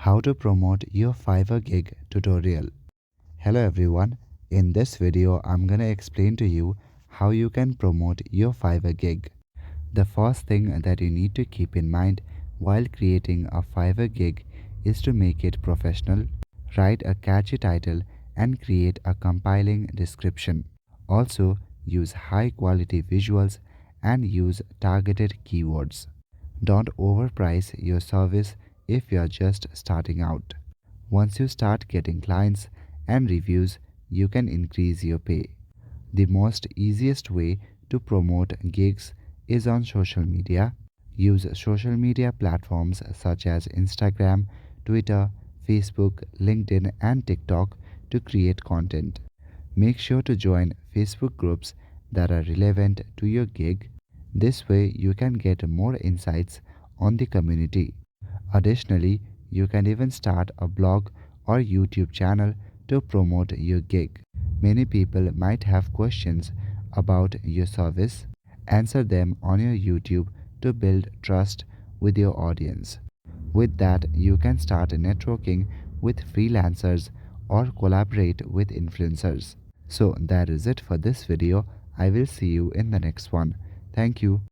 How to promote your Fiverr gig tutorial. Hello everyone. In this video, I'm gonna explain to you how you can promote your Fiverr gig. The first thing that you need to keep in mind while creating a Fiverr gig is to make it professional, write a catchy title, and create a compelling description. Also, use high quality visuals and use targeted keywords. Don't overprice your service if you're just starting out. Once you start getting clients and reviews, you can increase your pay. The most easiest way to promote gigs is on social media. Use social media platforms such as Instagram, Twitter, Facebook, LinkedIn, and TikTok to create content. Make sure to join Facebook groups that are relevant to your gig. This way, you can get more insights on the community. Additionally, you can even start a blog or YouTube channel to promote your gig. Many people might have questions about your service. Answer them on your YouTube to build trust with your audience. With that, you can start networking with freelancers or collaborate with influencers. So that is it for this video. I will see you in the next one. Thank you.